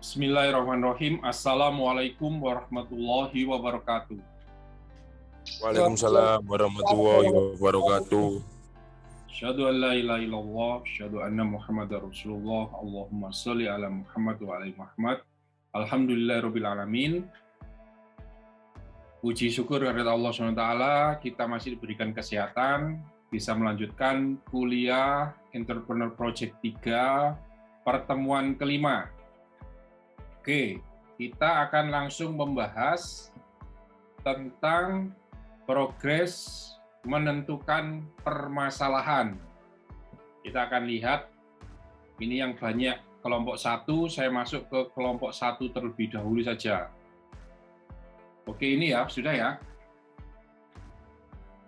Bismillahirrahmanirrahim. Assalamualaikum warahmatullahi wabarakatuh. Waalaikumsalam warahmatullahi wabarakatuh. Asyhadu an la ilaha illallah, asyhadu anna Muhammadar Rasulullah. Allahumma sholli ala Muhammad wa ala Muhammad. Alhamdulillahirabbil alamin. Puji syukur kepada Allah SWT, kita masih diberikan kesehatan, bisa melanjutkan kuliah Entrepreneur Project 3, pertemuan kelima. Oke, kita akan langsung membahas tentang progres menentukan permasalahan. Kita akan lihat, ini yang banyak kelompok 1, saya masuk ke kelompok 1 terlebih dahulu saja. Oke, ini ya, sudah ya.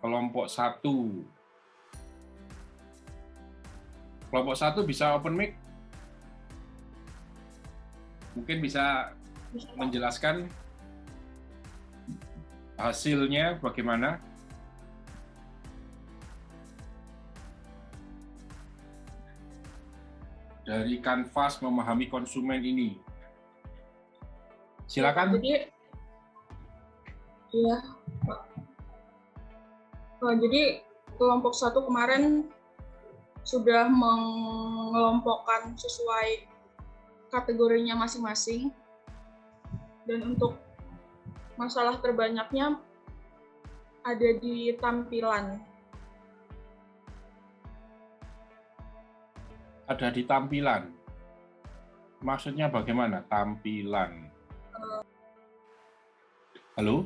Kelompok 1. Kelompok 1 bisa open mic? Mungkin bisa menjelaskan hasilnya bagaimana? Dari kanvas memahami konsumen ini. Silakan. Jadi kelompok 1 kemarin sudah mengelompokkan sesuai kategorinya masing-masing, dan untuk masalah terbanyaknya ada di tampilan. Ada di tampilan. Maksudnya bagaimana tampilan? Halo?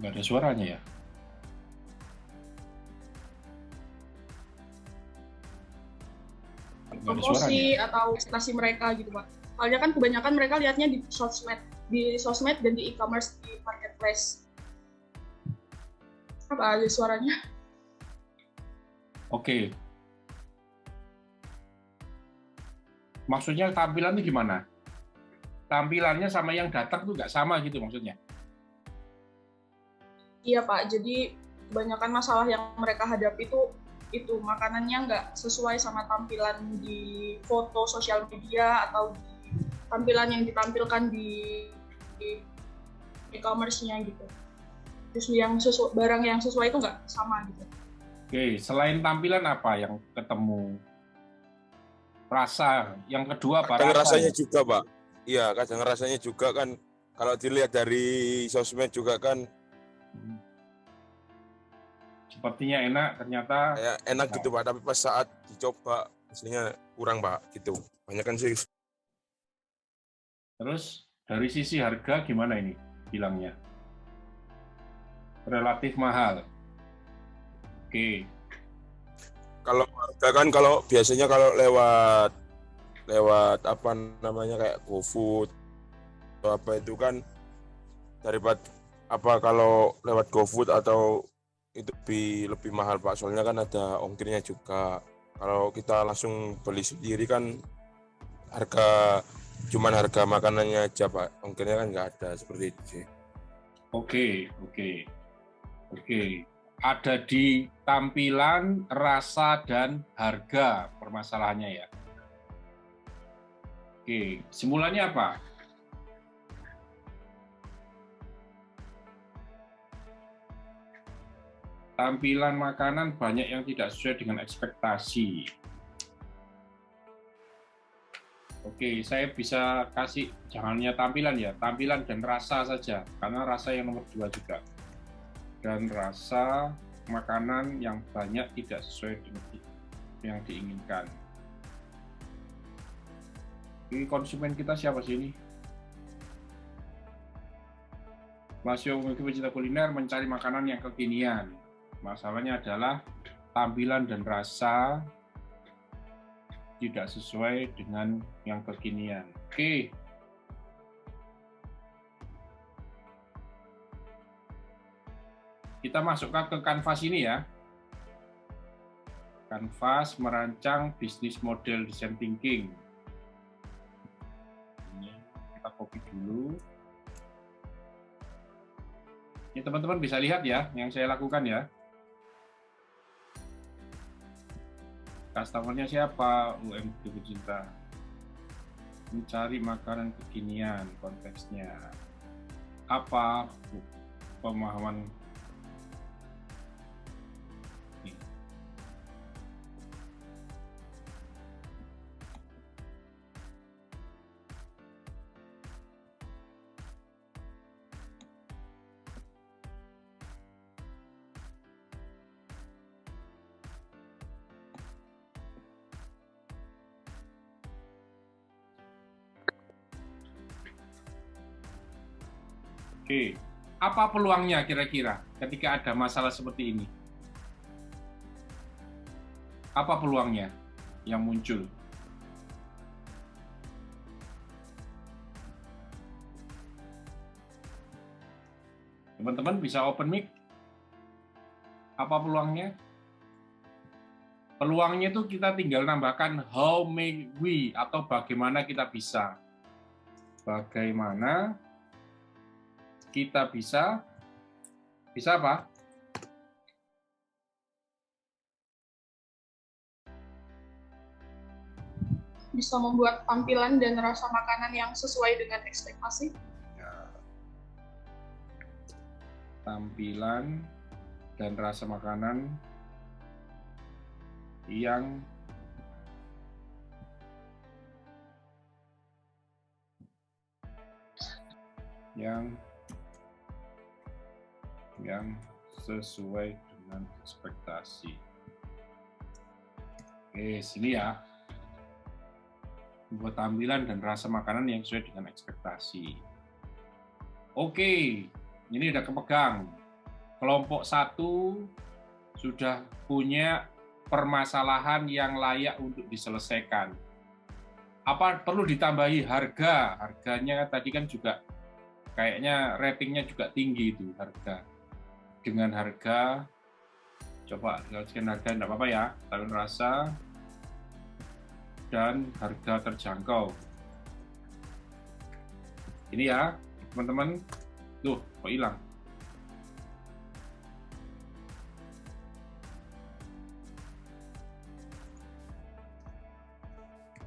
Nggak ada suaranya ya? Promosi atau prestasi mereka gitu, Pak. Soalnya kan kebanyakan mereka lihatnya di sosmed dan di e-commerce, di marketplace. Apa ada suaranya? Oke. Maksudnya tampilan itu gimana? Tampilannya sama yang datang tuh nggak sama gitu maksudnya? Iya, Pak. Jadi kebanyakan masalah yang mereka hadapi itu makanannya nggak sesuai sama tampilan di foto sosial media atau di tampilan yang ditampilkan di e-commerce-nya gitu. Terus barang yang sesuai itu nggak sama gitu. Oke, selain tampilan apa yang ketemu? Rasa. Yang kedua apa? Kadang rasanya juga, Pak. Iya, kadang rasanya juga kan, kalau dilihat dari sosmed juga kan sepertinya enak, ternyata kayak enak gitu, Pak, tapi pas saat dicoba hasilnya kurang, Pak, gitu. Banyak kan sih. Terus dari sisi harga gimana ini bilangnya? Relatif mahal. Oke. Kalau harga kan, kalau biasanya kalau lewat apa namanya kayak GoFood atau apa itu kan, daripada apa kalau lewat GoFood atau itu lebih mahal, Pak, soalnya kan ada ongkirnya juga. Kalau kita langsung beli sendiri kan cuman harga makanannya aja, Pak, ongkirnya kan nggak ada, seperti itu sih. Oke. Ada di tampilan, rasa, dan harga permasalahannya ya. Oke, simpulannya apa? Tampilan makanan banyak yang tidak sesuai dengan ekspektasi. Oke, saya bisa kasih jangan hanya tampilan ya, tampilan dan rasa saja, karena rasa yang nomor 2 juga. Dan rasa makanan yang banyak tidak sesuai dengan yang diinginkan. Ini konsumen kita siapa sih ini? Masih memiliki pecinta kuliner mencari makanan yang kekinian. Masalahnya adalah tampilan dan rasa tidak sesuai dengan yang kekinian. Oke. Kita masukkan ke kanvas ini ya. Kanvas merancang bisnis model design thinking. Ini kita copy dulu. Ini teman-teman bisa lihat ya, yang saya lakukan ya. Customer-nya siapa? UMD pecinta. Mencari makanan kekinian, konteksnya. Apa pemahaman ini? Oke, apa peluangnya kira-kira ketika ada masalah seperti ini? Apa peluangnya yang muncul? Teman-teman bisa open mic? Apa peluangnya? Peluangnya itu kita tinggal nambahkan how may we atau bagaimana kita bisa. Bagaimana kita bisa apa? Bisa membuat tampilan dan rasa makanan yang sesuai dengan ekspektasi. Tampilan dan rasa makanan yang sesuai dengan ekspektasi. Oke, sini ya. Buat tampilan dan rasa makanan yang sesuai dengan ekspektasi. Oke, ini udah kepegang. Kelompok 1 sudah punya permasalahan yang layak untuk diselesaikan. Apa perlu ditambahi harga? Harganya tadi kan juga kayaknya ratingnya juga tinggi itu harga. Dengan harga, coba sekian harga enggak apa-apa ya, tapi rasa dan harga terjangkau. Ini ya, teman-teman. Tuh, kok hilang?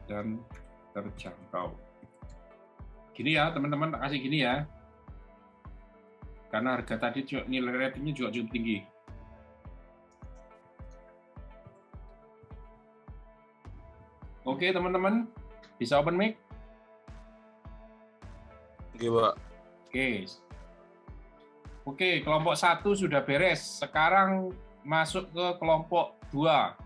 Dan terjangkau. Gini ya, teman-teman, tak kasih gini ya. Karena harga tadi juga, nilai ratingnya juga cukup tinggi. Oke, teman-teman, bisa open mic? Oke, Pak. Oke, kelompok 1 sudah beres. Sekarang masuk ke kelompok 2.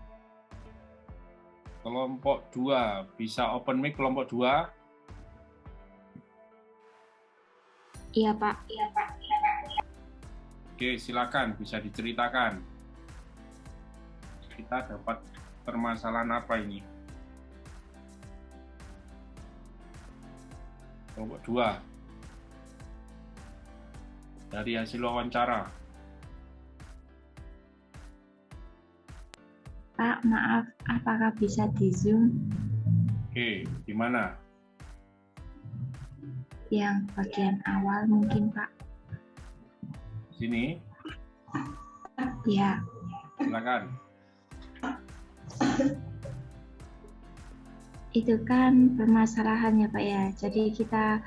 Kelompok 2, bisa open mic kelompok 2? Iya, Pak. Oke, silakan, bisa diceritakan. Kita dapat permasalahan apa ini? Kelompok 2. Dari hasil wawancara. Pak, maaf, apakah bisa di Zoom? Oke, di mana? Yang bagian awal mungkin, Pak. Sini, Ya, silakan. itu kan permasalahannya, Pak ya. Jadi kita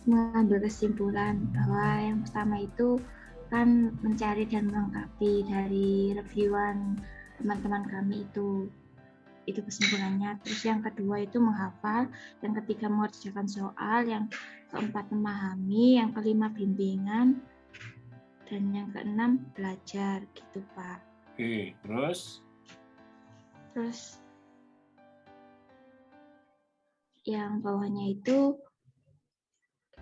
mengambil kesimpulan bahwa yang pertama itu kan mencari dan melengkapi dari reviewan teman-teman kami itu kesimpulannya. Terus yang kedua itu menghafal, yang ketiga mengerjakan soal, yang keempat memahami, yang kelima bimbingan, dan yang keenam belajar gitu, Pak. Oke, terus yang bawahnya itu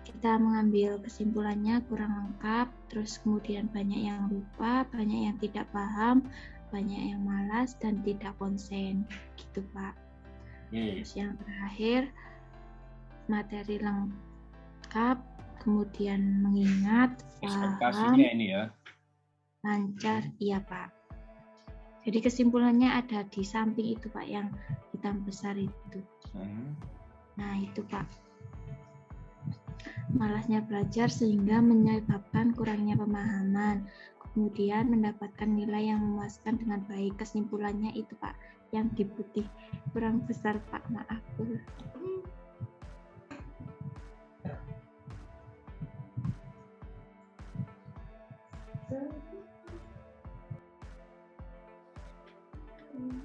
kita mengambil kesimpulannya kurang lengkap, terus kemudian banyak yang lupa, banyak yang tidak paham, banyak yang malas dan tidak konsen gitu, Pak. Terus yang terakhir materi lengkap, kemudian mengingat, ekspektasinya paham, ini ya. lancar, iya Pak. Jadi kesimpulannya ada di samping itu Pak, yang hitam besar itu. Nah itu Pak, malasnya belajar sehingga menyebabkan kurangnya pemahaman, kemudian mendapatkan nilai yang memuaskan dengan baik. Kesimpulannya itu Pak, yang di putih kurang besar Pak, maaf.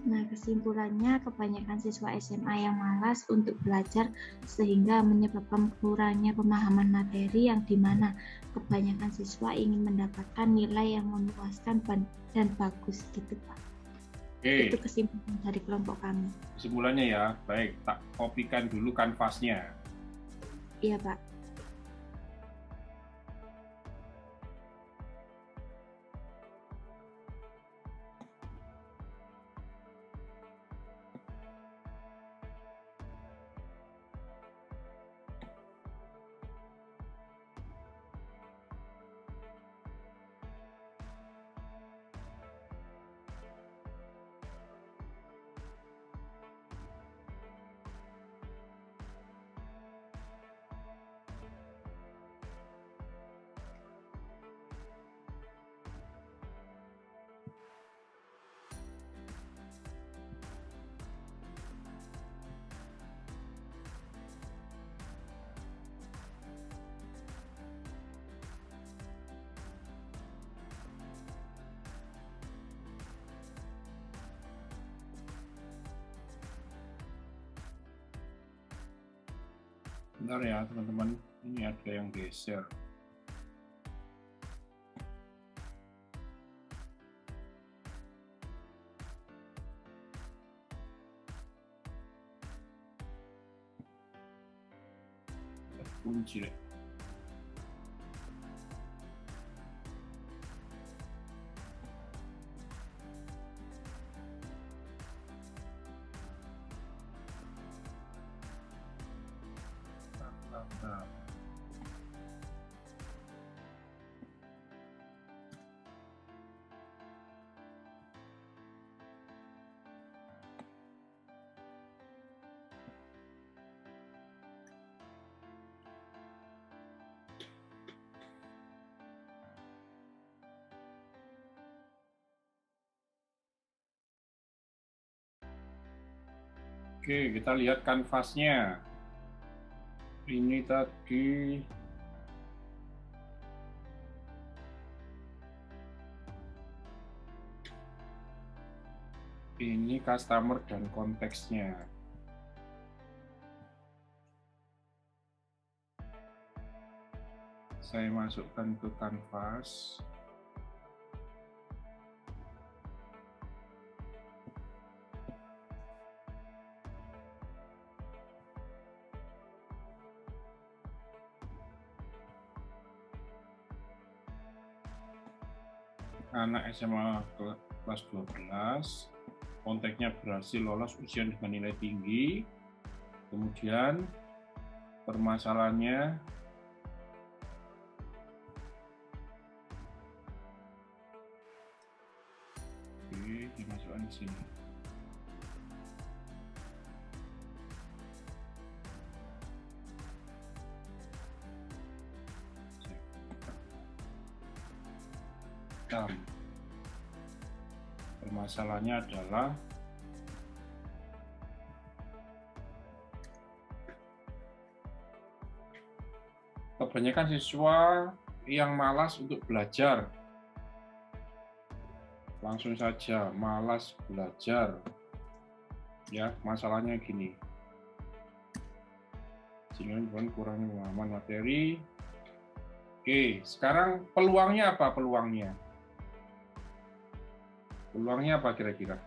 Nah, kesimpulannya kebanyakan siswa SMA yang malas untuk belajar sehingga menyebabkan kurangnya pemahaman materi yang dimana kebanyakan siswa ingin mendapatkan nilai yang memuaskan dan bagus gitu Pak. Oke. Itu kesimpulan dari kelompok kami. Kesimpulannya ya, baik, tak kopikan dulu kanvasnya. Iya Pak. Bentar ya teman-teman, ini ada yang geser. Kunci deh. Oke, kita lihat kanvasnya. Ini tadi ini customer dan konteksnya. Saya masukkan ke kanvas. Anak SMA kelas 12, konteksnya berhasil lolos ujian dengan nilai tinggi. Kemudian permasalahannya dimasukkan di sini. Permasalahannya adalah kebanyakan siswa yang malas untuk belajar. Langsung saja, malas belajar. Ya, masalahnya gini. Sehingga kurangnya pemahaman materi. Oke, sekarang peluangnya apa peluangnya? Peluangnya apa kira-kira?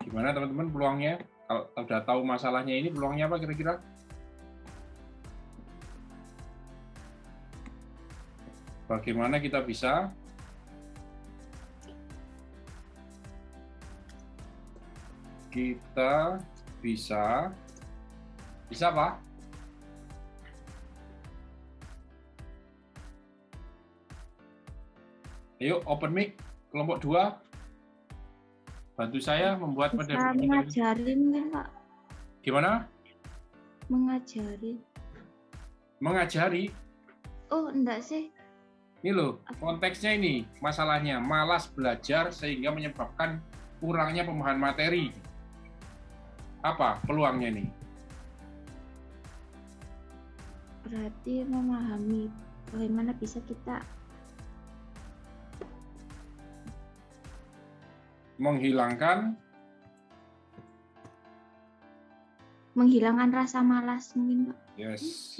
Gimana teman-teman peluangnya? Kalau sudah tahu masalahnya ini, peluangnya apa kira-kira? Bagaimana kita bisa apa? Ayo open mic kelompok 2. Bantu saya membuat bisa mengajarin kan Pak? Gimana? Mengajari. Mengajari. Oh, enggak sih. Ini loh, konteksnya ini, masalahnya malas belajar sehingga menyebabkan kurangnya pemahaman materi. Apa peluangnya ini? Berarti memahami bagaimana bisa kita menghilangkan rasa malas mungkin, Pak. Yes.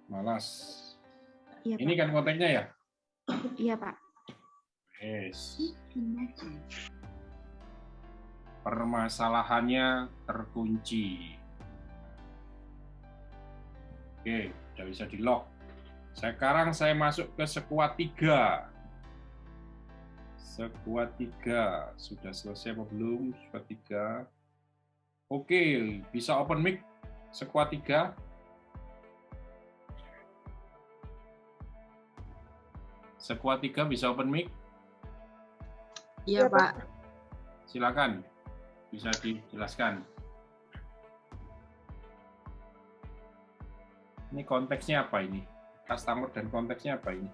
Malas. Iya, Ini Pak. kan konteksnya ya? Iya, Pak. Yes. Permasalahannya terkunci. Oke, udah bisa di-lock. Sekarang saya masuk ke sekuat 3. Sekuat 3. Sudah selesai apa belum? Sekuat 3. Oke, bisa open mic sekuat 3. Sekuat 3 bisa open mic? Iya, Pak. Silakan. Bisa dijelaskan. Ini konteksnya apa ini? Customer dan konteksnya apa ini?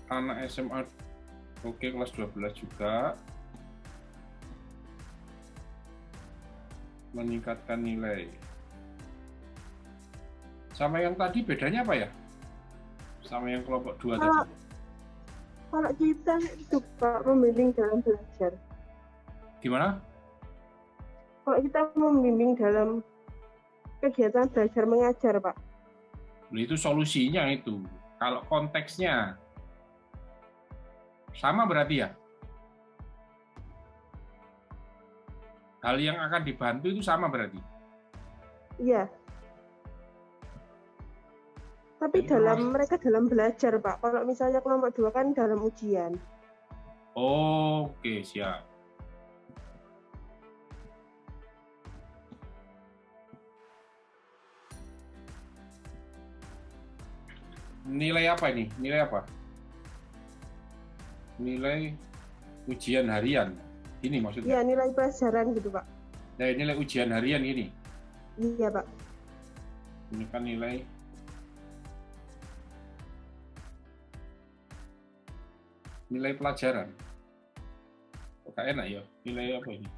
Anak SMA, oke, kelas 12 juga. Meningkatkan nilai. Sama yang tadi bedanya apa ya? Sama yang kelompok 2 tadi. Kalau kita itu Pak membimbing dalam belajar. Gimana? Kalau kita membimbing dalam kegiatan belajar mengajar, Pak. Itu solusinya itu. Kalau konteksnya sama berarti ya? Hal yang akan dibantu itu sama berarti? Iya. Tapi mereka dalam belajar, Pak. Kalau misalnya kelompok 2 kan dalam ujian. Oke, siap. Nilai apa ini? Nilai apa? Nilai ujian harian. Ini maksudnya? Iya, nilai pelajaran gitu, Pak. Nah, nilai ujian harian ini? Iya, Pak. Ini kan nilai pelajaran. Kok enak ya? Nilai apa ini?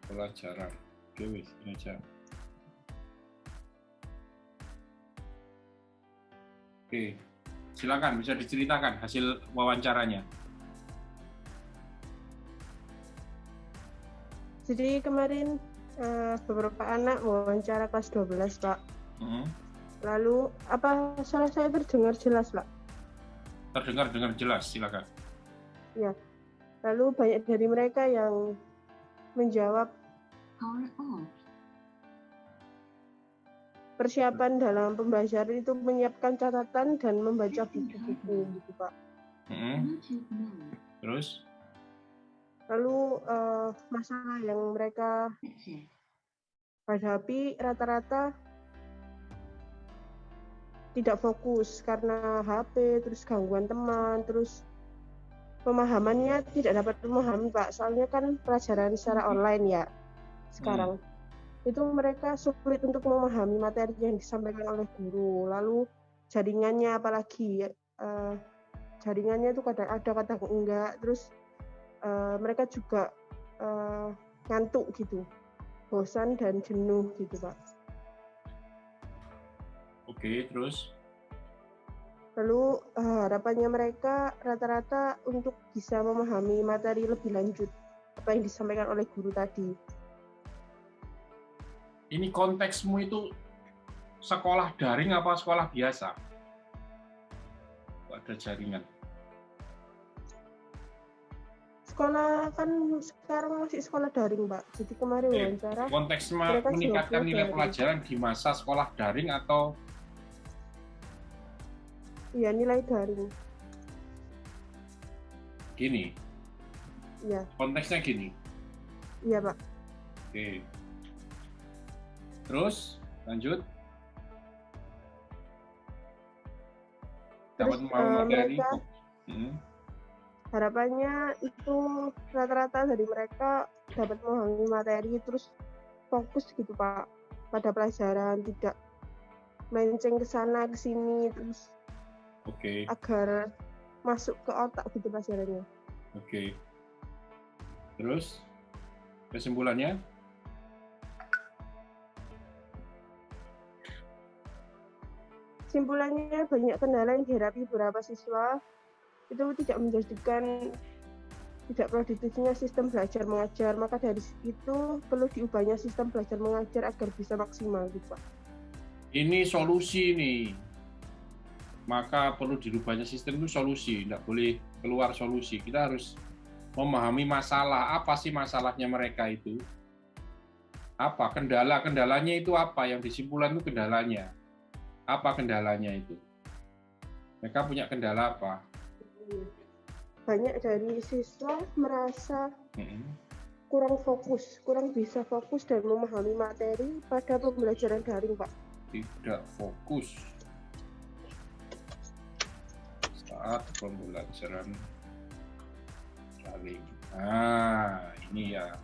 Pelajaran. Oke, wis, ini aja. Oke, silakan bisa diceritakan hasil wawancaranya. Jadi kemarin beberapa anak wawancara kelas 12, Pak. Lalu apa suara saya terdengar jelas, Pak? Terdengar jelas, silakan. Ya. Lalu banyak dari mereka yang menjawab persiapan dalam pembelajaran itu menyiapkan catatan dan membaca buku-buku gitu, Pak. Terus? Lalu masalah yang mereka hadapi rata-rata tidak fokus karena HP, terus gangguan teman, terus pemahamannya tidak dapat memahami, Pak. Soalnya kan pelajaran secara online ya sekarang. Itu mereka sulit untuk memahami materi yang disampaikan oleh guru. Lalu jaringannya apalagi jaringannya itu kadang ada kadang enggak. Terus mereka juga ngantuk gitu, bosan dan jenuh gitu, Pak. Oke, terus? Lalu harapannya mereka rata-rata untuk bisa memahami materi lebih lanjut apa yang disampaikan oleh guru tadi. Ini konteksmu itu sekolah daring apa sekolah biasa? Ada jaringan. Sekolah kan sekarang masih sekolah daring, Pak. Jadi kemarin wawancara. Konteks meningkatkan nilai pelajaran di masa sekolah daring atau? Iya, nilai daring. Gini, Iya, konteksnya gini. iya Pak. Oke. Terus lanjut. Terus Dapat memahami materi. mereka harapannya itu rata-rata dari mereka dapat memahami materi terus fokus gitu Pak pada pelajaran, tidak melenceng ke sana ke sini, terus Oke. agar masuk ke otak gitu pelajarannya. Oke. Terus kesimpulannya? Simpulannya banyak kendala yang dihadapi beberapa siswa itu tidak menjadikan tidak produktifnya sistem belajar mengajar, maka dari itu perlu diubahnya sistem belajar mengajar agar bisa maksimal gitu Pak. Ini solusi nih. Maka perlu dirubahnya sistem itu solusi, tidak boleh keluar solusi. Kita harus memahami masalah, apa sih masalahnya mereka itu. Apa kendalanya itu apa, yang disimpulan itu kendalanya. Apa kendalanya itu? Mereka punya kendala apa? Banyak dari siswa merasa kurang fokus, kurang bisa fokus dan memahami materi pada pembelajaran daring, Pak. Tidak fokus saat pembelajaran daring. Nah, ini ya.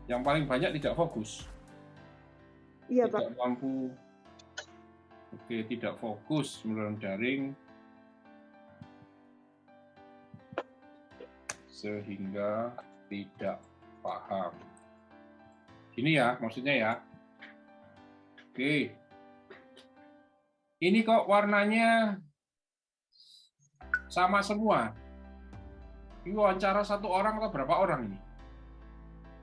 Yang paling banyak tidak fokus. Iya, Tidak Pak. mampu. Oke, tidak fokus pembelajaran daring sehingga tidak paham. Ini ya, maksudnya ya. Oke. Ini kok warnanya sama semua. Ini wawancara satu orang atau berapa orang ini?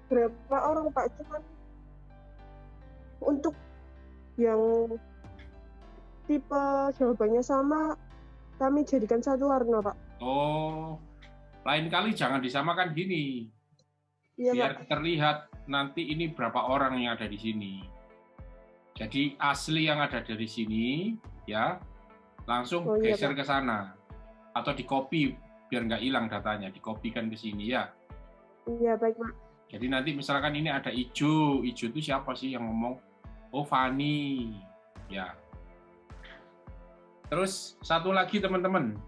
Berapa orang, Pak? Cuman untuk yang tipe jawabannya sama, kami jadikan satu warna, Pak. Oh, lain kali jangan disamakan gini. Iya, Biar Pak. terlihat nanti ini berapa orang yang ada di sini. Jadi asli yang ada dari sini, ya, langsung iya, geser Pak. ke sana. Atau di copy, biar nggak hilang datanya, dikopikan ke sini ya. Iya, baik, Pak. Jadi nanti misalkan ini ada Ijo itu siapa sih yang ngomong? Oh, Fani. Ya. Terus satu lagi teman-teman.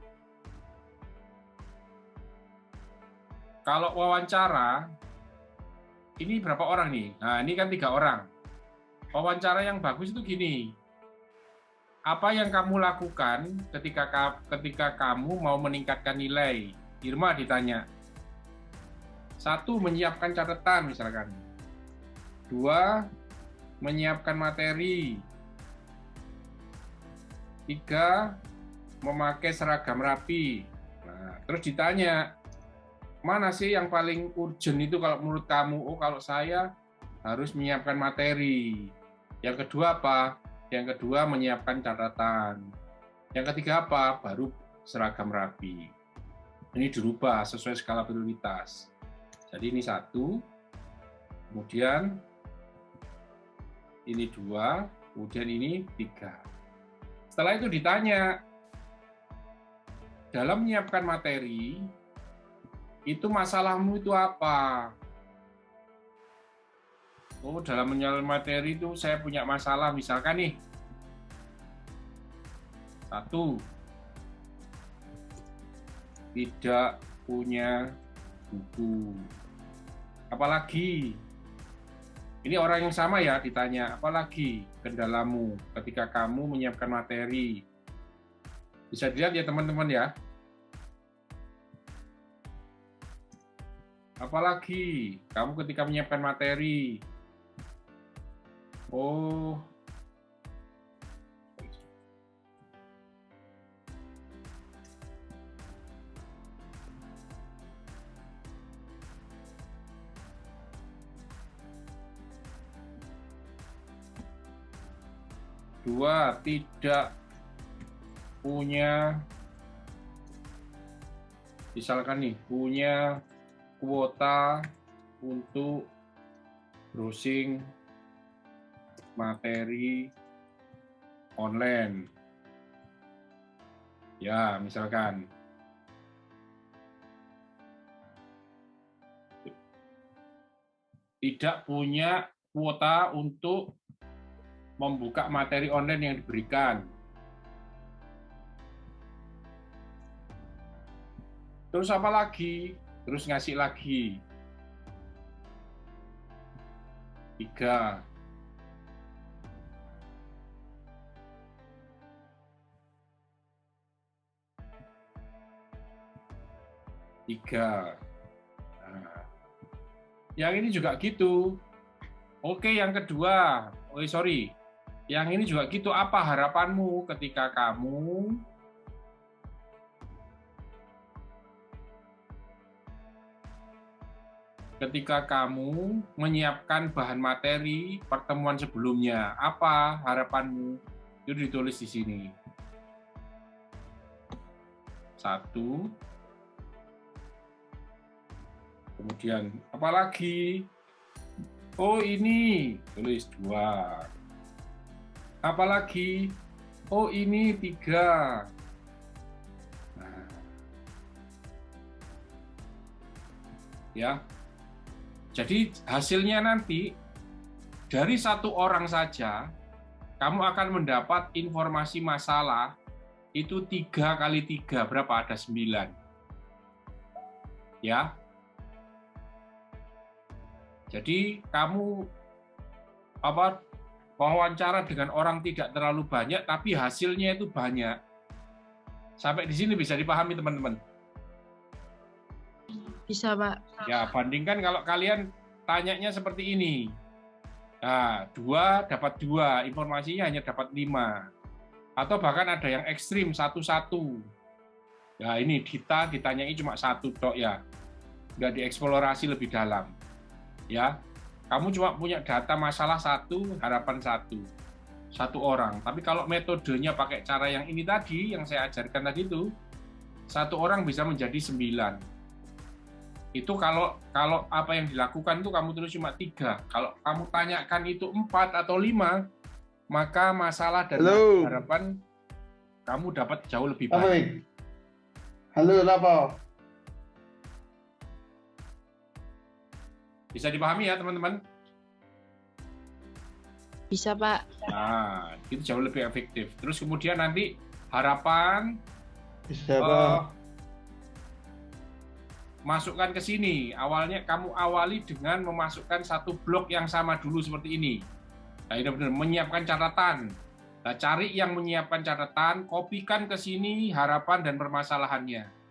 Kalau wawancara, ini berapa orang nih? Nah, ini kan 3 orang. Wawancara yang bagus itu gini. Apa yang kamu lakukan ketika kamu mau meningkatkan nilai? Irma ditanya. 1, menyiapkan catatan misalkan. 2, menyiapkan materi. 3, memakai seragam rapi. Nah, terus ditanya, mana sih yang paling urgent itu kalau menurut kamu? Oh, kalau saya harus menyiapkan materi. Yang kedua apa? Yang kedua menyiapkan catatan. Yang ketiga apa? Baru seragam rapi. Ini dirubah sesuai skala prioritas. Jadi ini 1, kemudian ini 2, kemudian ini 3. Setelah itu ditanya, dalam menyiapkan materi, itu masalahmu itu apa? Oh, dalam menyiapkan materi itu saya punya masalah, misalkan nih, 1, tidak punya buku. Apalagi, ini orang yang sama ya ditanya, apalagi kendalamu ketika kamu menyiapkan materi? Bisa dilihat ya teman-teman ya. Apalagi kamu ketika menyiapkan materi? Oh, dua, tidak punya, misalkan nih, punya kuota untuk browsing materi online. Ya, misalkan tidak punya kuota untuk membuka materi online yang diberikan. Terus apa lagi? Terus ngasih lagi. 3. Nah, yang ini juga gitu. Oke, yang kedua. Sorry. Yang ini juga gitu. Apa harapanmu ketika kamu menyiapkan bahan materi pertemuan sebelumnya? Apa harapanmu? Itu ditulis di sini. 1. Kemudian apa lagi? Oh ini, tulis 2. Apa lagi? Oh ini 3. Nah. Ya. Jadi hasilnya nanti dari 1 orang saja kamu akan mendapat informasi masalah itu 3 kali 3 berapa? Ada 9. Ya. Jadi kamu wawancara dengan orang tidak terlalu banyak, tapi hasilnya itu banyak. Sampai di sini bisa dipahami teman-teman? Bisa, Pak. Ya, bandingkan kalau kalian tanyanya seperti ini. Nah, 2 dapat 2, informasinya hanya dapat 5. Atau bahkan ada yang ekstrim 1-1. Ya, ini ditanyai cuma 1 tok ya. Nggak dieksplorasi lebih dalam. Ya, kamu cuma punya data masalah 1, harapan 1 orang. Tapi kalau metodenya pakai cara yang ini tadi, yang saya ajarkan tadi itu, 1 orang bisa menjadi 9. Itu kalau apa yang dilakukan itu kamu tulis cuma 3. Kalau kamu tanyakan itu 4 atau 5, maka masalah dan harapan kamu dapat jauh lebih baik. Halo, Lapo. Bisa dipahami ya teman-teman? Bisa, Pak. Nah, itu jauh lebih efektif. Terus kemudian nanti harapan Bisa, Pak. Masukkan ke sini. Awalnya kamu awali dengan memasukkan 1 blok yang sama dulu seperti ini. Nah, ini benar menyiapkan catatan. Nah, cari yang menyiapkan catatan, kopikan ke sini harapan dan permasalahannya.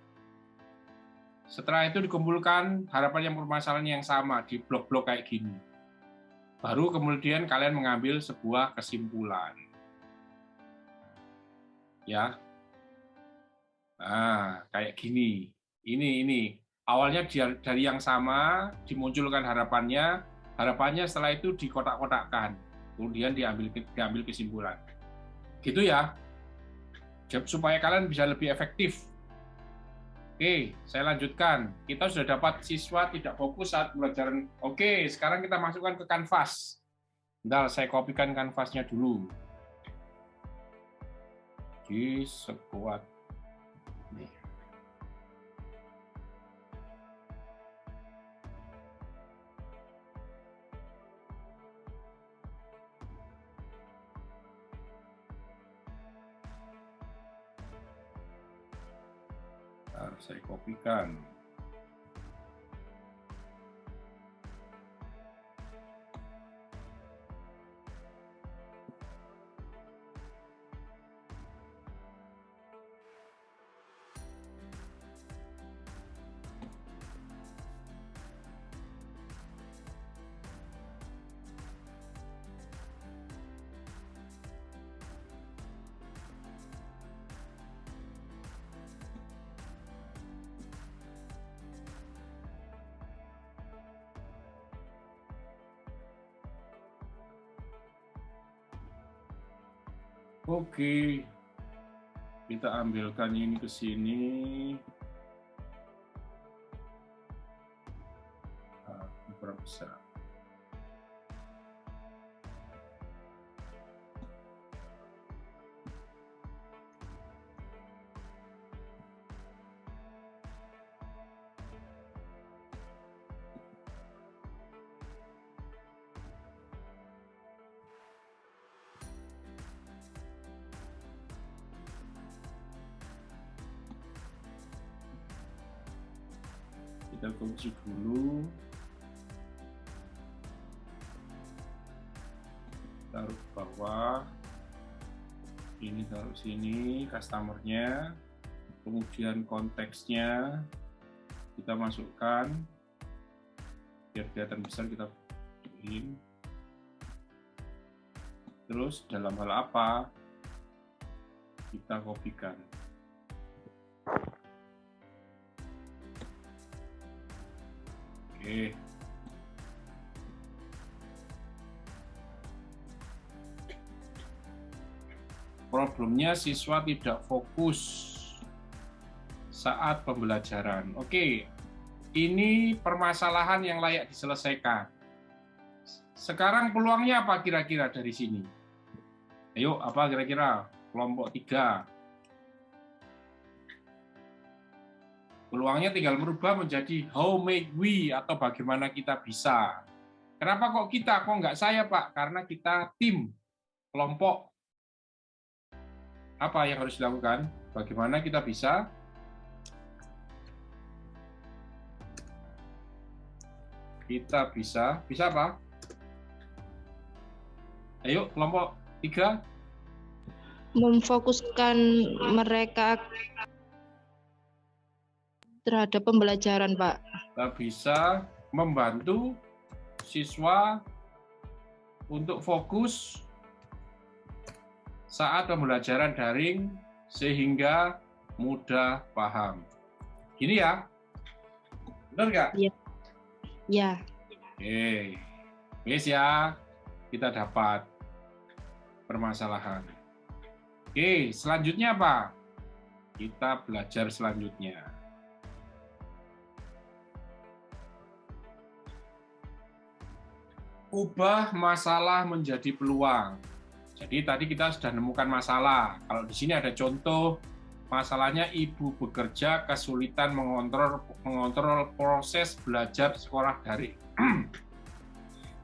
Setelah itu dikumpulkan harapan yang permasalahan yang sama di blok-blok kayak gini. Baru kemudian kalian mengambil sebuah kesimpulan. Ya. Nah, kayak gini. Ini. Awalnya dari yang sama, dimunculkan harapannya setelah itu dikotak-kotakkan. Kemudian diambil kesimpulan. Gitu ya. Supaya kalian bisa lebih efektif. Oke, saya lanjutkan. Kita sudah dapat siswa tidak fokus saat pembelajaran. Oke, sekarang kita masukkan ke kanvas. Bentar, saya kopikan kanvasnya dulu. Di sekuat ini. Saya kopikan. Oke, kita ambilkan ini ke sini. Berapa besar? Kita kunci dulu. Taruh ke bawah. Ini taruh sini, customer-nya. Kemudian konteksnya kita masukkan. Biar kelihatan besar kita bikin. Terus dalam hal apa? Kita kopikan. Oke. Problemnya siswa tidak fokus saat pembelajaran. Oke. Ini permasalahan yang layak diselesaikan. Sekarang peluangnya apa kira-kira dari sini? Ayo, apa kira-kira? Kelompok 3. Peluangnya tinggal merubah menjadi how make we atau bagaimana kita bisa. Kenapa kok kita? Kok nggak saya, Pak? Karena kita tim, kelompok. Apa yang harus dilakukan? Bagaimana kita bisa? Kita bisa apa? Ayo, kelompok 3. Memfokuskan mereka terhadap pembelajaran, Pak. Kita bisa membantu siswa untuk fokus saat pembelajaran daring sehingga mudah paham. Gini ya? Benar nggak? Iya. Ya. Oke. Wes ya, kita dapat permasalahan. Oke, selanjutnya apa? Kita belajar selanjutnya. Ubah masalah menjadi peluang. Jadi tadi kita sudah menemukan masalah. Kalau di sini ada contoh, masalahnya ibu bekerja kesulitan mengontrol proses belajar sekolah daring.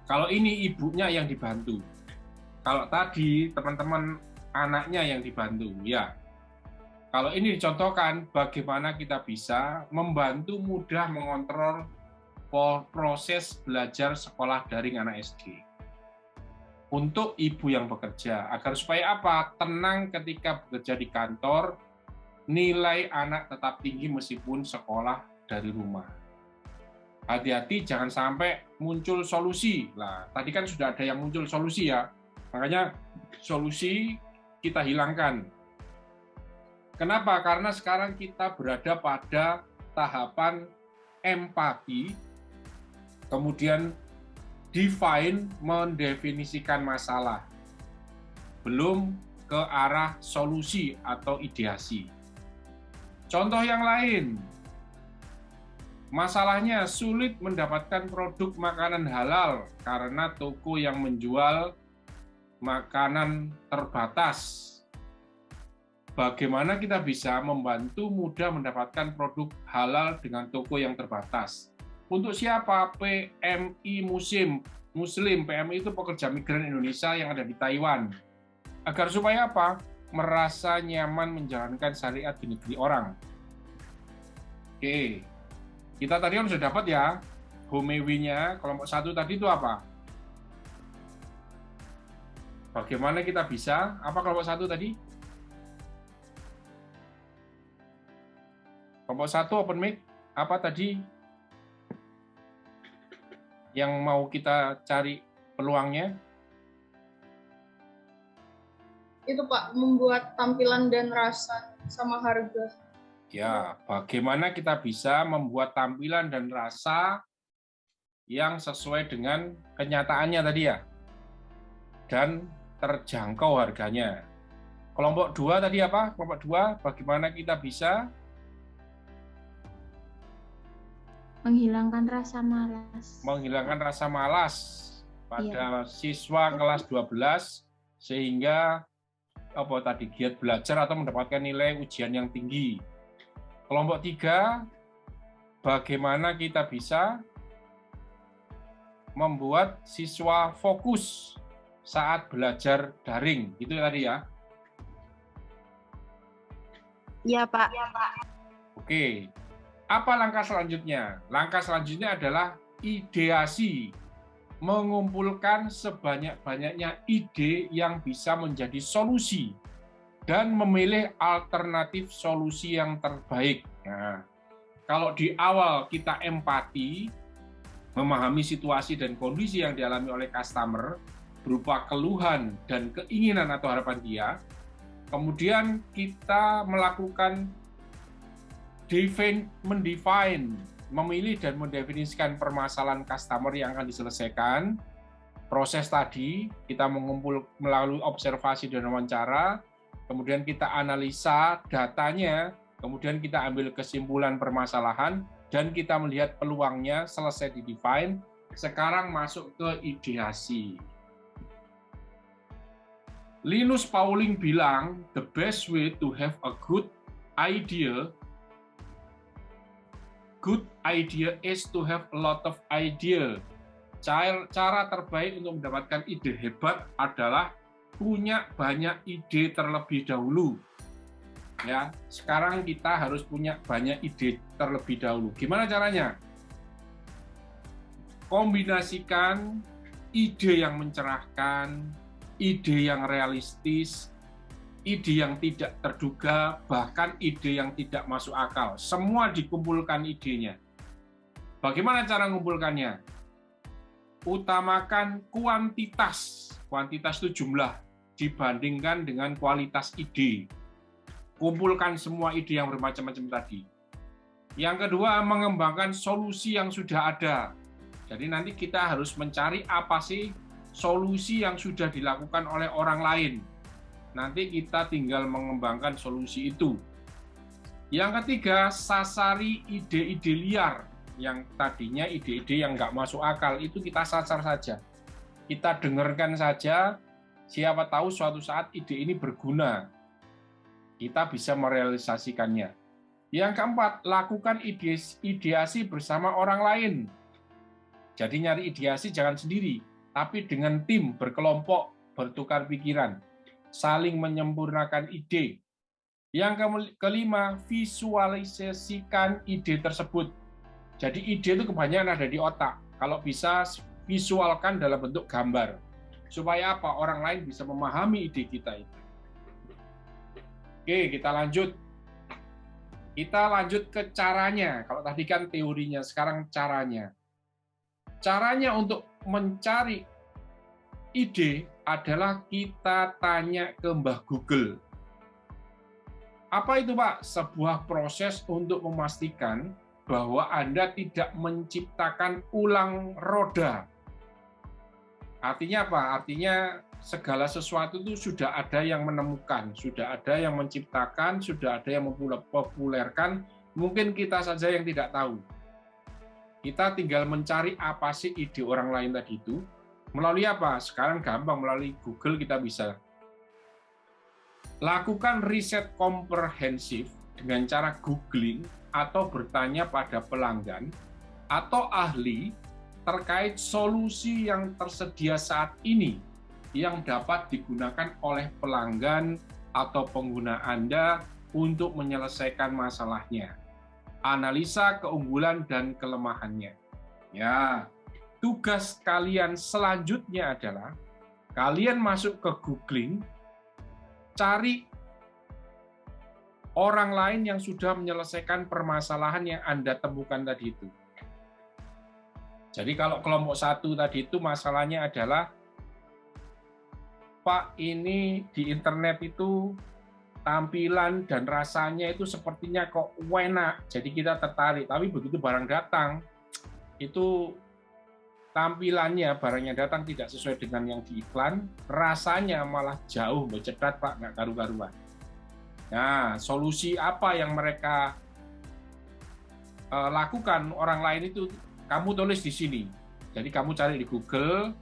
Kalau ini ibunya yang dibantu. Kalau tadi teman-teman anaknya yang dibantu, ya. Kalau ini dicontohkan bagaimana kita bisa membantu mudah mengontrol proses belajar sekolah daring anak SD. Untuk ibu yang bekerja, agar supaya apa? Tenang ketika bekerja di kantor, nilai anak tetap tinggi meskipun sekolah dari rumah. Hati-hati jangan sampai muncul solusi. Lah, tadi kan sudah ada yang muncul solusi ya. Makanya solusi kita hilangkan. Kenapa? Karena sekarang kita berada pada tahapan empati, kemudian define, mendefinisikan masalah. Belum ke arah solusi atau ideasi. Contoh yang lain, masalahnya sulit mendapatkan produk makanan halal karena toko yang menjual makanan terbatas. Bagaimana kita bisa membantu mudah mendapatkan produk halal dengan toko yang terbatas? Untuk siapa? PMI Muslim. PMI itu pekerja migran Indonesia yang ada di Taiwan. Agar supaya apa? Merasa nyaman menjalankan syariat di negeri orang. Oke. Kita tadi kan sudah dapat ya, Homewi-nya, kelompok 1 tadi itu apa? Bagaimana kita bisa, apa kelompok 1 tadi? Kelompok 1 open mic, apa tadi yang mau kita cari peluangnya? Itu Pak, membuat tampilan dan rasa sama harga. Ya, bagaimana kita bisa membuat tampilan dan rasa yang sesuai dengan kenyataannya tadi ya, dan terjangkau harganya. Kelompok 2 tadi apa? Kelompok 2, bagaimana kita bisa menghilangkan rasa malas. Menghilangkan rasa malas pada siswa kelas 12 sehingga giat belajar atau mendapatkan nilai ujian yang tinggi. Kelompok 3, bagaimana kita bisa membuat siswa fokus saat belajar daring, gitu tadi ya? Iya, Pak. Oke. Apa langkah selanjutnya? Langkah selanjutnya adalah ideasi, mengumpulkan sebanyak-banyaknya ide yang bisa menjadi solusi dan memilih alternatif solusi yang terbaik. Nah, kalau di awal kita empati, memahami situasi dan kondisi yang dialami oleh customer berupa keluhan dan keinginan atau harapan dia, kemudian kita melakukan mendefine, memilih dan mendefinisikan permasalahan customer yang akan diselesaikan. Proses tadi kita mengumpul melalui observasi dan wawancara, kemudian kita analisa datanya, kemudian kita ambil kesimpulan permasalahan, dan kita melihat peluangnya selesai di-define. Sekarang masuk ke ideasi. Linus Pauling bilang, the best way to have a good idea is to have a lot of idea. Cara terbaik untuk mendapatkan ide hebat adalah punya banyak ide terlebih dahulu. Ya, sekarang kita harus punya banyak ide terlebih dahulu. Gimana caranya? Kombinasikan ide yang mencerahkan, ide yang realistis, ide yang tidak terduga, bahkan ide yang tidak masuk akal. Semua dikumpulkan idenya. Bagaimana cara mengumpulkannya? Utamakan kuantitas. Kuantitas itu jumlah dibandingkan dengan kualitas ide. Kumpulkan semua ide yang bermacam-macam tadi. Yang kedua, mengembangkan solusi yang sudah ada. Jadi nanti kita harus mencari apa sih solusi yang sudah dilakukan oleh orang lain. Nanti kita tinggal mengembangkan solusi itu. Yang ketiga, sasari ide-ide liar. Yang tadinya ide-ide yang nggak masuk akal, itu kita sasar saja. Kita dengarkan saja, siapa tahu suatu saat ide ini berguna. Kita bisa merealisasikannya. Yang keempat, lakukan ideasi bersama orang lain. Jadi nyari ideasi jangan sendiri, tapi dengan tim, berkelompok, bertukar pikiran, saling menyempurnakan ide. Yang kelima, visualisasikan ide tersebut. Jadi ide itu kebanyakan ada di otak. Kalau bisa, visualkan dalam bentuk gambar. Supaya apa? Orang lain bisa memahami ide kita itu. Oke, kita lanjut. Kita lanjut ke caranya. Kalau tadi kan teorinya, sekarang caranya. Caranya untuk mencari ide adalah kita tanya ke Mbah Google. Apa itu, Pak? Sebuah proses untuk memastikan bahwa Anda tidak menciptakan ulang roda. Artinya apa? Artinya segala sesuatu itu sudah ada yang menemukan, sudah ada yang menciptakan, sudah ada yang mempopulerkan, mungkin kita saja yang tidak tahu. Kita tinggal mencari apa sih ide orang lain tadi itu, melalui apa? Sekarang gampang, melalui Google kita bisa. Lakukan riset komprehensif dengan cara googling atau bertanya pada pelanggan atau ahli terkait solusi yang tersedia saat ini yang dapat digunakan oleh pelanggan atau pengguna Anda untuk menyelesaikan masalahnya. Analisa keunggulan dan kelemahannya. Ya, tugas kalian selanjutnya adalah kalian masuk ke googling, cari orang lain yang sudah menyelesaikan permasalahan yang Anda temukan tadi itu. Jadi kalau kelompok satu tadi itu masalahnya adalah, Pak, ini di internet itu tampilan dan rasanya itu sepertinya kok enak, jadi kita tertarik. Tapi begitu barang datang, itu tampilannya, barangnya datang tidak sesuai dengan yang di iklan, rasanya malah jauh, bercetat, Pak, nggak karu-karuan. Nah, solusi apa yang mereka lakukan orang lain itu kamu tulis di sini. Jadi kamu cari di Google,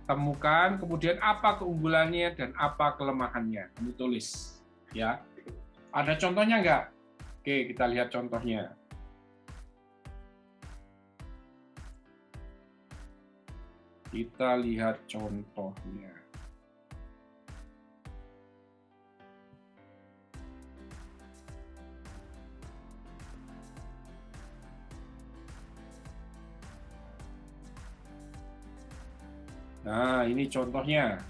temukan, kemudian apa keunggulannya dan apa kelemahannya, kamu tulis. Ya, ada contohnya nggak? Oke, kita lihat contohnya. Kita lihat contohnya. Nah, ini contohnya.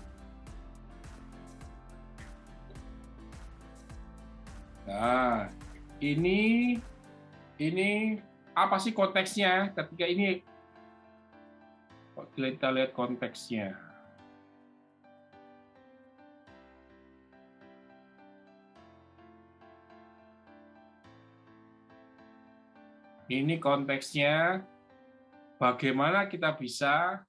Nah, ini apa sih konteksnya ketika ini? Kita lihat konteksnya. Ini konteksnya bagaimana kita bisa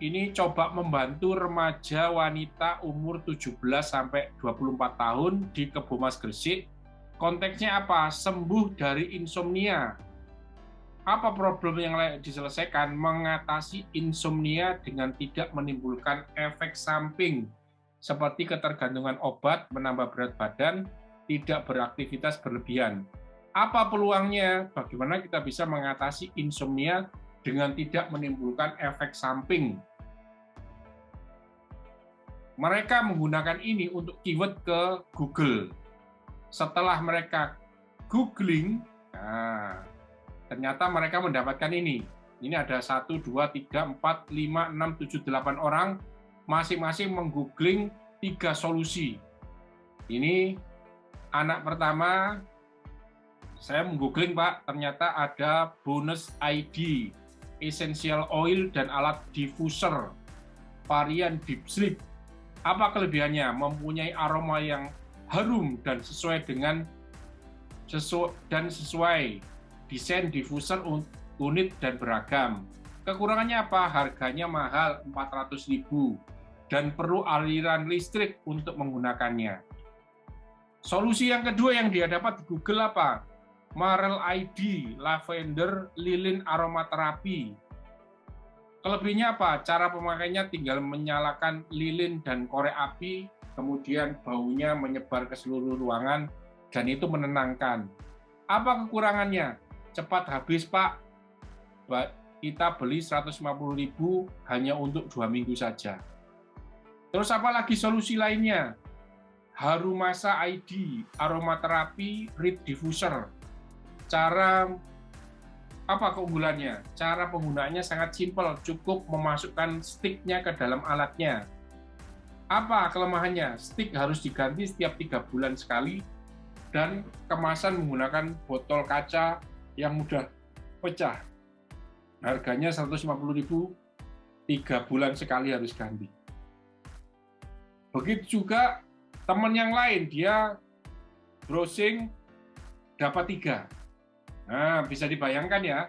ini coba membantu remaja wanita umur 17 sampai 24 tahun di Kebomas Gresik. Konteksnya apa? Sembuh dari insomnia. Apa problem yang layak diselesaikan? Mengatasi insomnia dengan tidak menimbulkan efek samping seperti ketergantungan obat, menambah berat badan, tidak beraktivitas berlebihan. Apa peluangnya? Bagaimana kita bisa mengatasi insomnia dengan tidak menimbulkan efek samping? Mereka menggunakan ini untuk keyword ke Google. Setelah mereka googling, nah, ternyata mereka mendapatkan ini. Ini ada 1, 2, 3, 4, 5, 6, 7, 8 orang, masing-masing menggoogling 3 solusi. Ini anak pertama, saya menggoogling Pak, ternyata ada bonus ID, essential oil, dan alat diffuser, varian deep sleep. Apa kelebihannya? Mempunyai aroma yang harum dan sesuai desain diffuser unik dan beragam. Kekurangannya apa? Harganya mahal, 400.000 dan perlu aliran listrik untuk menggunakannya. Solusi yang kedua yang dia dapat di Google apa? Marel ID, lavender, lilin aromaterapi. Kelebihannya apa? Cara pemakainya tinggal menyalakan lilin dan korek api, kemudian baunya menyebar ke seluruh ruangan, dan itu menenangkan. Apa kekurangannya? Cepat habis, Pak. Kita beli 150.000 hanya untuk 2 minggu saja. Terus apa lagi solusi lainnya? Harumasa ID, aromaterapi, reed diffuser. Cara apa keunggulannya? Cara penggunaannya sangat simpel, cukup memasukkan sticknya ke dalam alatnya. Apa kelemahannya? Stick harus diganti setiap 3 bulan sekali, dan kemasan menggunakan botol kaca yang mudah pecah. Harganya 150.000, 3 bulan sekali harus ganti. Begitu juga teman yang lain, dia browsing dapat 3. Nah, bisa dibayangkan ya,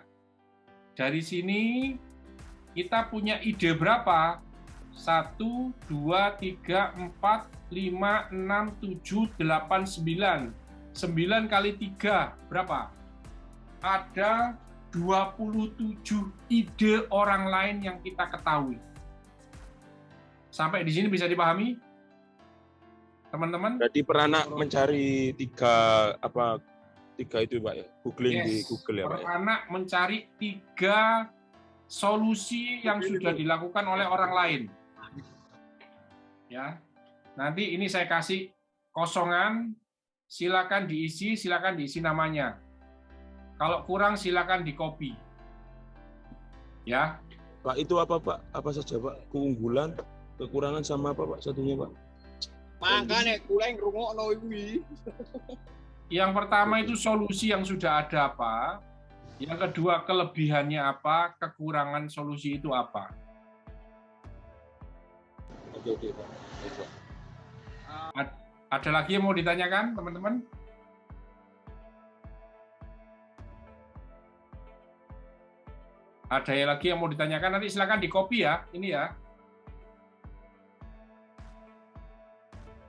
dari sini kita punya ide berapa? 1, 2, 3, 4, 5, 6, 7, 8, 9. 9 kali 3, berapa? Ada 27 ide orang lain yang kita ketahui. Sampai di sini bisa dipahami? Teman-teman? Jadi peranak mencari 3 itu Pak ya, googling di Google ya Pak ya. Anak mencari 3 solusi yang sudah dilakukan oleh orang lain. Ya, nanti ini saya kasih kosongan, silakan diisi namanya. Kalau kurang silakan di copy. Ya. Pak itu apa Pak? Apa saja Pak? Keunggulan, kekurangan sama apa Pak satunya Pak? Makanya kuleng rungokno iki. Yang pertama itu solusi yang sudah ada apa, yang kedua kelebihannya apa, kekurangan solusi itu apa. Oke Pak. Ada lagi yang mau ditanyakan teman-teman? Ada yang lagi yang mau ditanyakan, nanti silakan di copy ya, ini ya.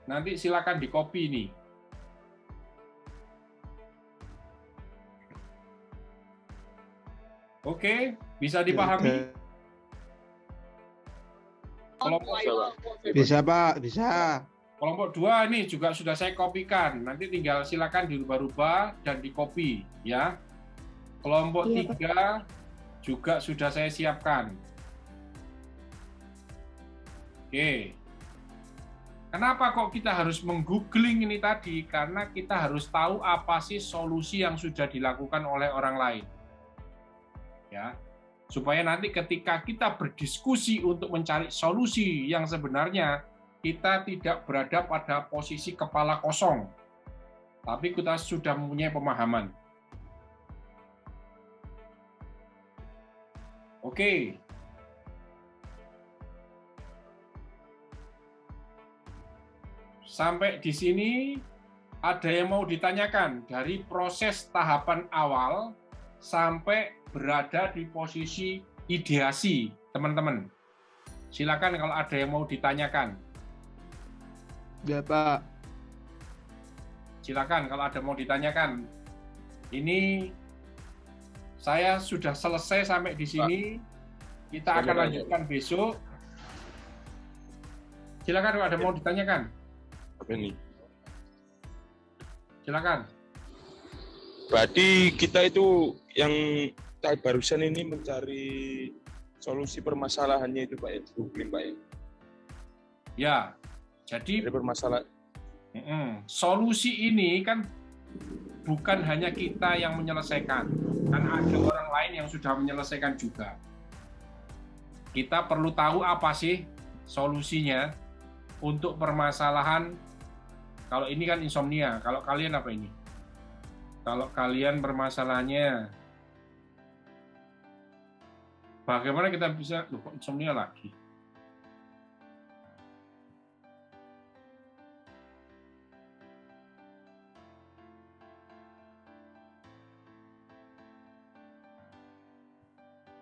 Nanti silakan di copy ini. Oke, bisa dipahami? Bisa Pak, bisa. Kelompok 2 ini juga sudah saya kopikan. Nanti tinggal silakan dirubah-rubah dan di copy ya. Kelompok 3 juga sudah saya siapkan. Oke. Kenapa kok kita harus menggoogling ini tadi? Karena kita harus tahu apa sih solusi yang sudah dilakukan oleh orang lain. Ya. Supaya nanti ketika kita berdiskusi untuk mencari solusi yang sebenarnya, kita tidak berada pada posisi kepala kosong, tapi kita sudah mempunyai pemahaman. Oke. Sampai di sini ada yang mau ditanyakan dari proses tahapan awal sampai berada di posisi ideasi, teman-teman. Silakan kalau ada yang mau ditanyakan. Ya, Pak. Silakan kalau ada mau ditanyakan. Ini saya sudah selesai sampai di sini. Kita akan lanjutkan besok. Silakan kalau ada mau ditanyakan. Apa ini? Silakan. Berarti kita itu yang barusan ini mencari solusi permasalahannya itu Pak ya, problem Pak ya. Ya, jadi dari permasalahan. Solusi ini kan bukan hanya kita yang menyelesaikan, kan ada orang lain yang sudah menyelesaikan juga. Kita perlu tahu apa sih solusinya untuk permasalahan. Kalau ini kan insomnia, kalau kalian apa ini? Kalau kalian permasalahannya bagaimana kita bisa kok insomnia lagi?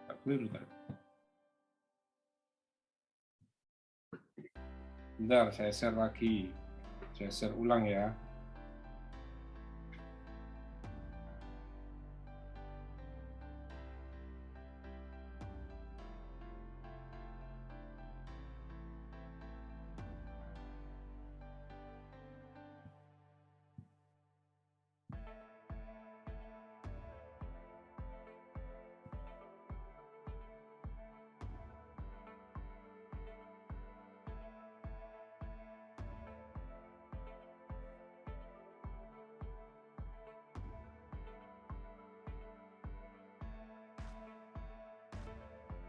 Tak keliru tak? Bentar, saya share lagi. Saya share ulang ya.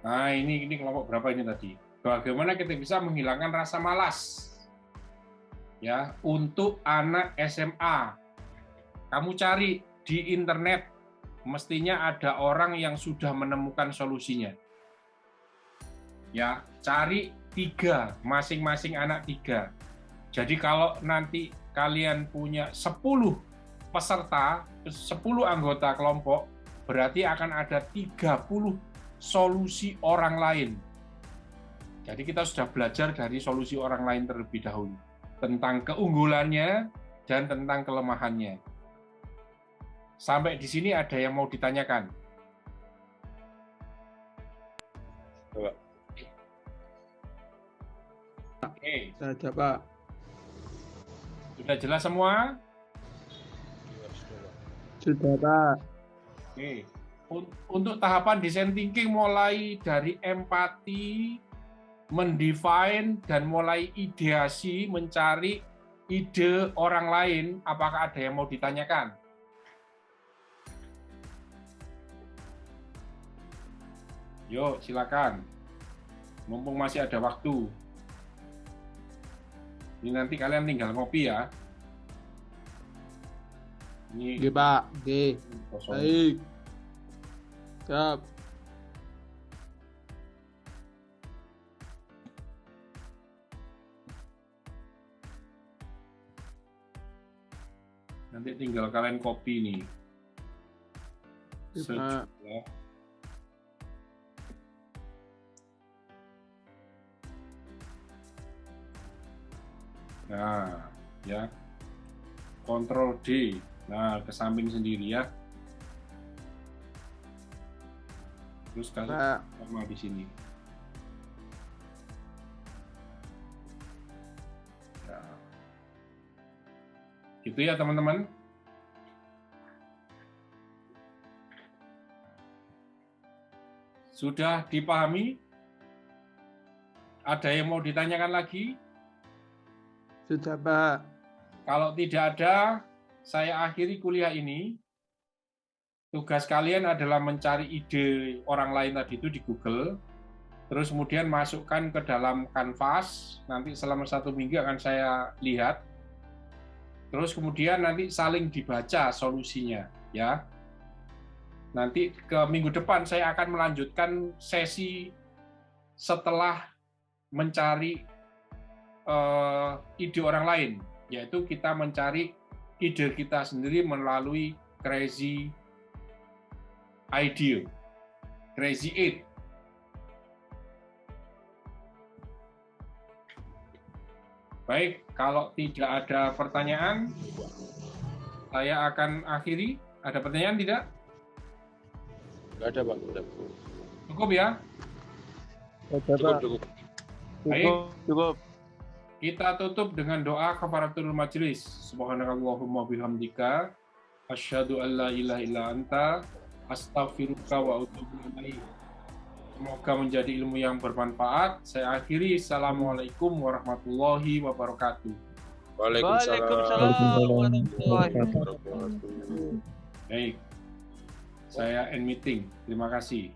Nah, ini kelompok berapa ini tadi? Bagaimana kita bisa menghilangkan rasa malas? Ya, untuk anak SMA. Kamu cari di internet, mestinya ada orang yang sudah menemukan solusinya. Ya, cari 3, masing-masing anak 3. Jadi kalau nanti kalian punya 10 peserta, 10 anggota kelompok, berarti akan ada 30 solusi orang lain. Jadi kita sudah belajar dari solusi orang lain terlebih dahulu, tentang keunggulannya dan tentang kelemahannya. Sampai di sini ada yang mau ditanyakan? Coba. Oke. Ada, Pak. Sudah jelas semua? Sudah, Pak. Oke. Untuk tahapan design thinking mulai dari empati, mendefine, dan mulai ideasi, mencari ide orang lain, apakah ada yang mau ditanyakan? Yuk, silakan. Mumpung masih ada waktu. Ini nanti kalian tinggal ngopi ya. Ini Oke, Pak. Oke. kosong. Baik. Siap. Nanti tinggal kalian copy nih. Oke, Pak. Sejumlah. Nah, ya. Ctrl D. Nah, ke samping sendiri ya. Terus kasih Pak. sama di sini. Ya. Gitu ya, teman-teman. Sudah dipahami? Ada yang mau ditanyakan lagi? Sudah, Pak. Kalau tidak ada, saya akhiri kuliah ini. tugas kalian adalah mencari ide orang lain tadi itu di Google, terus kemudian masukkan ke dalam Canvas, nanti selama 1 minggu akan saya lihat, terus kemudian nanti saling dibaca solusinya, ya. Nanti ke minggu depan saya akan melanjutkan sesi setelah mencari ide orang lain, yaitu kita mencari ide kita sendiri melalui Crazy Idea, Crazy Eight. Baik, kalau tidak ada pertanyaan, saya akan akhiri. Ada pertanyaan tidak? Nggak ada, Pak. Udah. Cukup ya? Cukup. Baik. Cukup. Kita tutup dengan doa kafaratul majelis. Subhanakallahumma bihamdika asyhadu an la ilaha illa anta astaghfiruka wa atubu ilaik. Semoga menjadi ilmu yang bermanfaat. Saya akhiri. Assalamualaikum warahmatullahi wabarakatuh. Waalaikumsalam warahmatullahi wabarakatuh. Baik. Saya end meeting. Terima kasih.